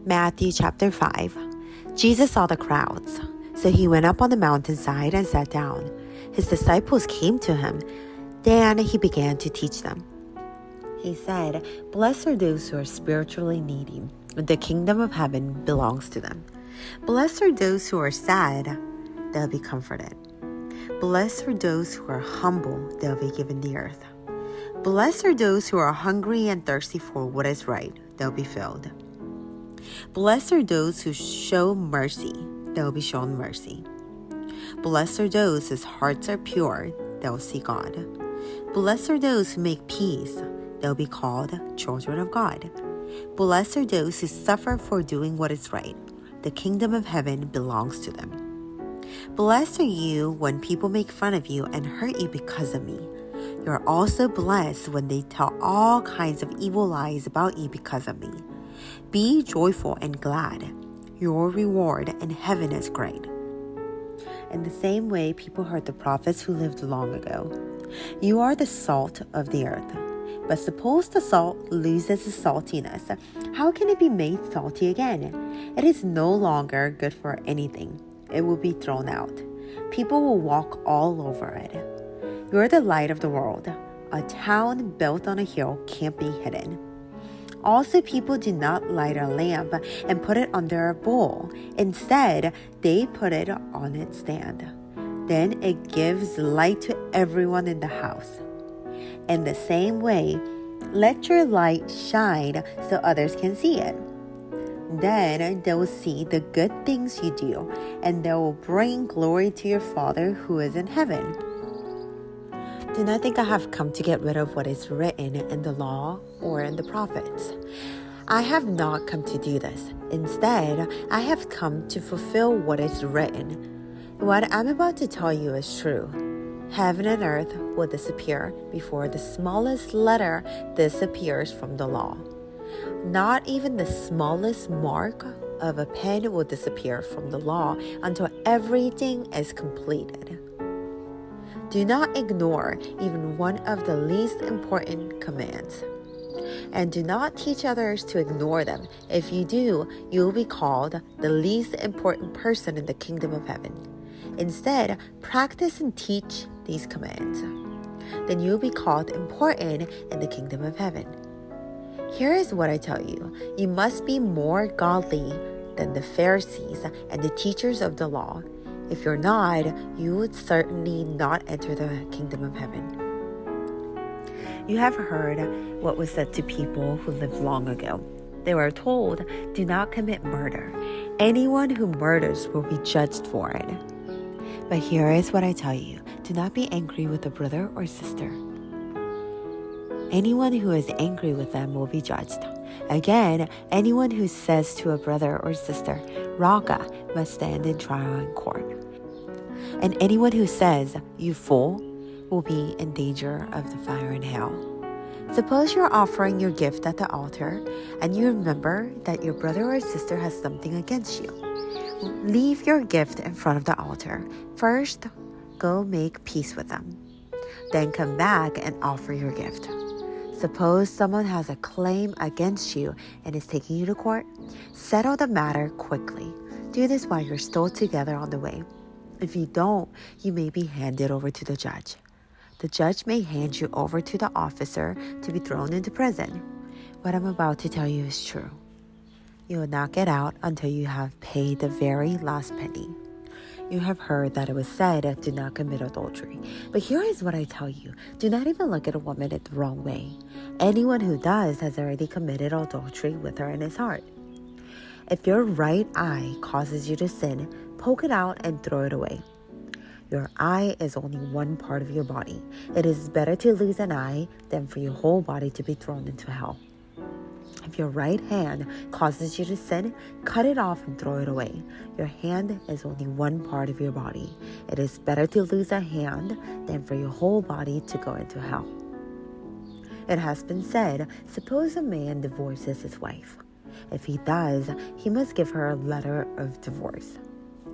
Matthew chapter 5. Jesus saw the crowds, so he went up on the mountainside and sat down. His disciples came to him. Then he began to teach them. He said, "Blessed are those who are spiritually needy. The kingdom of heaven belongs to them. Blessed are those who are sad. They'll be comforted. Blessed are those who are humble. They'll be given the earth. Blessed are those who are hungry and thirsty for what is right. They'll be filled. Blessed are those who show mercy. They'll be shown mercy. Blessed are those whose hearts are pure. They'll see God. Blessed are those who make peace. They'll be called children of God. Blessed are those who suffer for doing what is right. The kingdom of heaven belongs to them. Blessed are you when people make fun of you and hurt you because of me. You are also blessed when they tell all kinds of evil lies about you because of me. Be joyful and glad. Your reward in heaven is great." In the same way, people heard the prophets who lived long ago. You are the salt of the earth. But suppose the salt loses its saltiness, how can it be made salty again? It is no longer good for anything. It will be thrown out. People will walk all over it. You are the light of the world. A town built on a hill can't be hidden. Also, people do not light a lamp and put it under a bowl. Instead, they put it on its stand. Then it gives light to everyone in the house. In the same way, let your light shine so others can see it. Then they will see the good things you do, and they will bring glory to your Father who is in heaven. Do not think I have come to get rid of what is written in the law or in the prophets. I have not come to do this. Instead, I have come to fulfill what is written. What I'm about to tell you is true. Heaven and earth will disappear before the smallest letter disappears from the law. Not even the smallest mark of a pen will disappear from the law until everything is completed. Do not ignore even one of the least important commands. And do not teach others to ignore them. If you do, you will be called the least important person in the kingdom of heaven. Instead, practice and teach these commands. Then you will be called important in the kingdom of heaven. Here is what I tell you. You must be more godly than the Pharisees and the teachers of the law. If you're not, you would certainly not enter the kingdom of heaven. You have heard what was said to people who lived long ago. They were told, "Do not commit murder. Anyone who murders will be judged for it." But here is what I tell you. Do not be angry with a brother or sister. Anyone who is angry with them will be judged. Again, anyone who says to a brother or sister, "Raga," must stand in trial in court. And anyone who says, "You fool," will be in danger of the fire in hell. Suppose you're offering your gift at the altar and you remember that your brother or sister has something against you. Leave your gift in front of the altar. First, go make peace with them. Then come back and offer your gift. Suppose someone has a claim against you and is taking you to court. Settle the matter quickly. Do this while you're still together on the way. If you don't, you may be handed over to the judge. The judge may hand you over to the officer to be thrown into prison. What I'm about to tell you is true. You will not get out until you have paid the very last penny. You have heard that it was said, "Do not commit adultery." But here is what I tell you. Do not even look at a woman in the wrong way. Anyone who does has already committed adultery with her in his heart. If your right eye causes you to sin, poke it out and throw it away. Your eye is only one part of your body. It is better to lose an eye than for your whole body to be thrown into hell. If your right hand causes you to sin, cut it off and throw it away. Your hand is only one part of your body. It is better to lose a hand than for your whole body to go into hell. It has been said, suppose a man divorces his wife. If he does, he must give her a letter of divorce.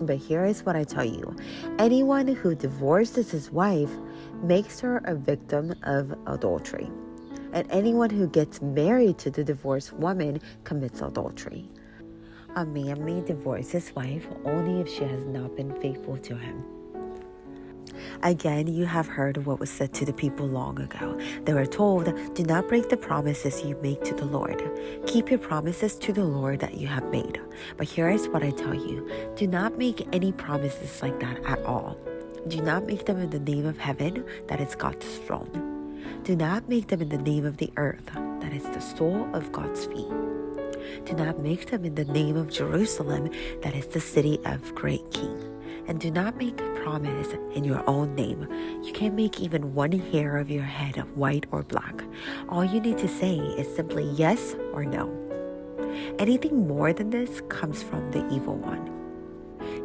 But here is what I tell you. Anyone who divorces his wife makes her a victim of adultery. And anyone who gets married to the divorced woman commits adultery. A man may divorce his wife only if she has not been faithful to him. Again, you have heard what was said to the people long ago. They were told, "Do not break the promises you make to the Lord. Keep your promises to the Lord that you have made." But here is what I tell you. Do not make any promises like that at all. Do not make them in the name of heaven, that is God's throne. Do not make them in the name of the earth, that is the sole of God's feet. Do not make them in the name of Jerusalem, that is the city of great King. And do not make a promise in your own name. You can't make even one hair of your head white or black. All you need to say is simply yes or no. Anything more than this comes from the evil one.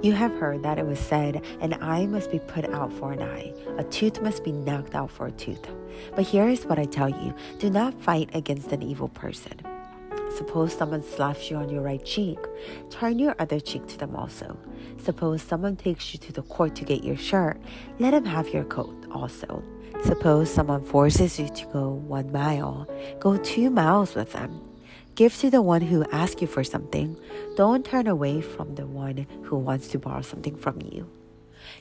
You have heard that it was said, "An eye must be put out for an eye, a tooth must be knocked out for a tooth." But here is what I tell you. Do not fight against an evil person. Suppose someone slaps you on your right cheek, turn your other cheek to them also. Suppose someone takes you to the court to get your shirt, let him have your coat also. Suppose someone forces you to go 1 mile, go 2 miles with them. Give to the one who asks you for something. Don't turn away from the one who wants to borrow something from you.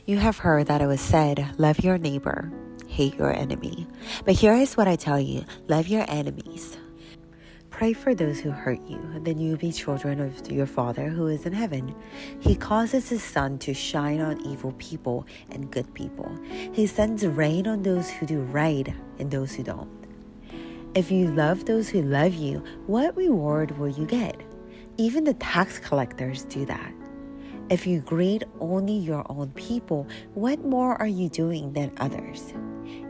You have heard that it was said, "Love your neighbor, hate your enemy." But here is what I tell you, love your enemies. Pray for those who hurt you, then you will be children of your Father who is in heaven. He causes his sun to shine on evil people and good people. He sends rain on those who do right and those who don't. If you love those who love you, what reward will you get? Even the tax collectors do that. If you greet only your own people, what more are you doing than others?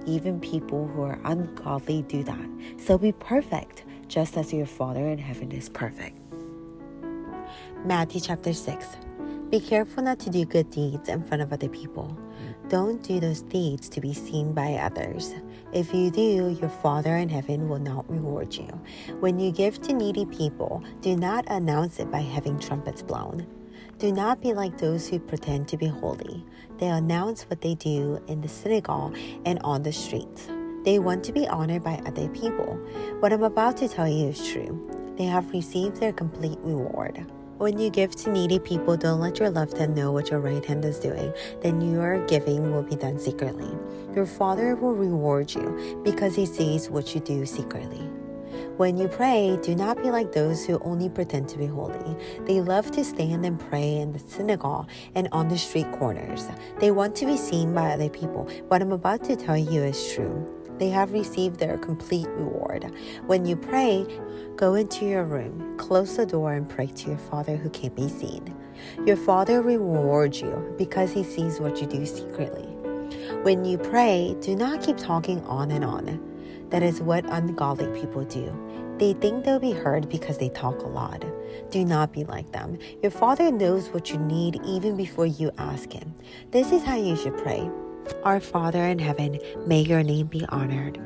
Even people who are ungodly do that. So be perfect, just as your Father in heaven is perfect. Matthew chapter 6. Be careful not to do good deeds in front of other people. Don't do those deeds to be seen by others. If you do, your Father in heaven will not reward you. When you give to needy people, do not announce it by having trumpets blown. Do not be like those who pretend to be holy. They announce what they do in the synagogue and on the streets. They want to be honored by other people. What I'm about to tell you is true. They have received their complete reward. When you give to needy people, don't let your left hand know what your right hand is doing. Then your giving will be done secretly. Your Father will reward you because he sees what you do secretly. When you pray, do not be like those who only pretend to be holy. They love to stand and pray in the synagogue and on the street corners. They want to be seen by other people. What I'm about to tell you is true. They have received their complete reward. When you pray, go into your room, close the door, and pray to your Father who can't be seen. Your Father will reward you because he sees what you do secretly. When you pray, do not keep talking on and on. That is what ungodly people do. They think they'll be heard because they talk a lot. Do not be like them. Your Father knows what you need even before you ask him. This is how you should pray. Our Father in heaven, may your name be honored.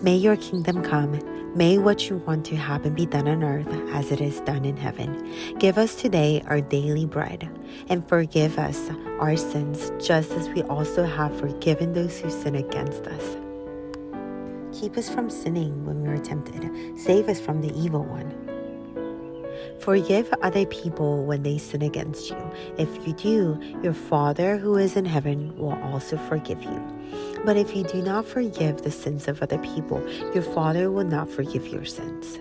May your kingdom come. May what you want to happen be done on earth as it is done in heaven. Give us today our daily bread, and forgive us our sins just as we also have forgiven those who sin against us. Keep us from sinning when we are tempted. Save us from the evil one. Forgive other people when they sin against you. If you do, your Father who is in heaven will also forgive you. But if you do not forgive the sins of other people, your Father will not forgive your sins.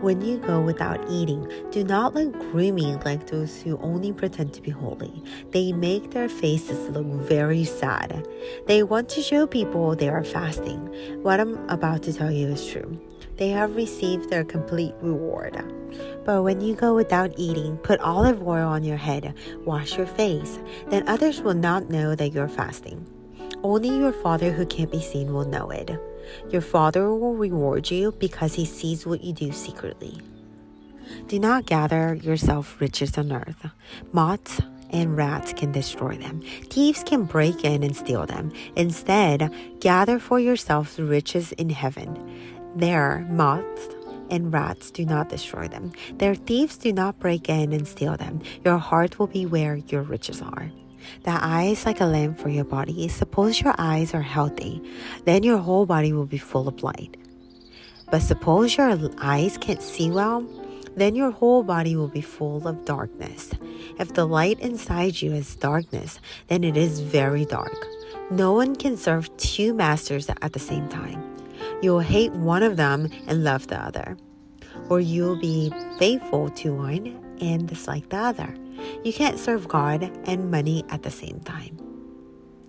When you go without eating, do not look gloomy like those who only pretend to be holy. They make their faces look very sad. They want to show people they are fasting. What I'm about to tell you is true. They have received their complete reward. But when you go without eating, put olive oil on your head, wash your face. Then others will not know that you're fasting. Only your Father who can't be seen will know it. Your Father will reward you because he sees what you do secretly. Do not gather yourself riches on earth. Moths and rats can destroy them. Thieves can break in and steal them. Instead, gather for yourselves riches in heaven. There, moths and rats do not destroy them. Their thieves do not break in and steal them. Your heart will be where your riches are. The eye is like a lamp for your body. Suppose your eyes are healthy, then your whole body will be full of light. But suppose your eyes can't see well, then your whole body will be full of darkness. If the light inside you is darkness, then it is very dark. No one can serve two masters at the same time. You will hate one of them and love the other. Or you will be faithful to one and dislike the other. You can't serve God and money at the same time.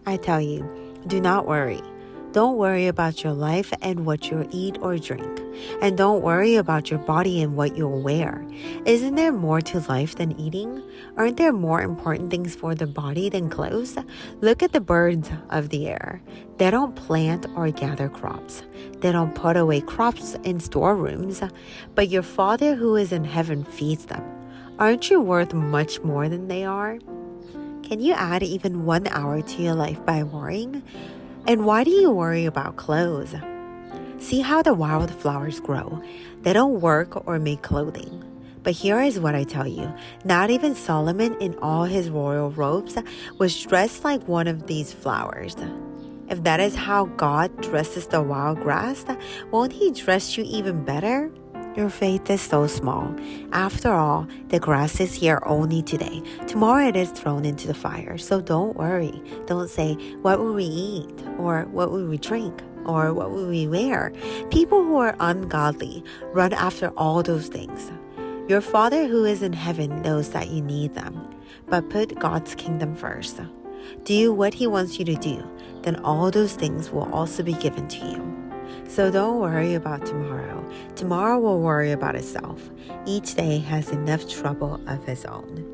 I tell you, do not worry. Don't worry about your life and what you'll eat or drink. And don't worry about your body and what you'll wear. Isn't there more to life than eating? Aren't there more important things for the body than clothes? Look at the birds of the air. They don't plant or gather crops. They don't put away crops in storerooms. But your Father who is in heaven feeds them. Aren't you worth much more than they are? Can you add even 1 hour to your life by worrying? And why do you worry about clothes? See how the wildflowers grow. They don't work or make clothing. But here is what I tell you. Not even Solomon in all his royal robes was dressed like one of these flowers. If that is how God dresses the wild grass, won't he dress you even better? Your faith is so small. After all, the grass is here only today. Tomorrow it is thrown into the fire. So don't worry. Don't say, what will we eat? Or what will we drink? Or what will we wear? People who are ungodly run after all those things. Your Father who is in heaven knows that you need them. But put God's kingdom first. Do what he wants you to do. Then all those things will also be given to you. So don't worry about tomorrow. Tomorrow will worry about itself. Each day has enough trouble of its own.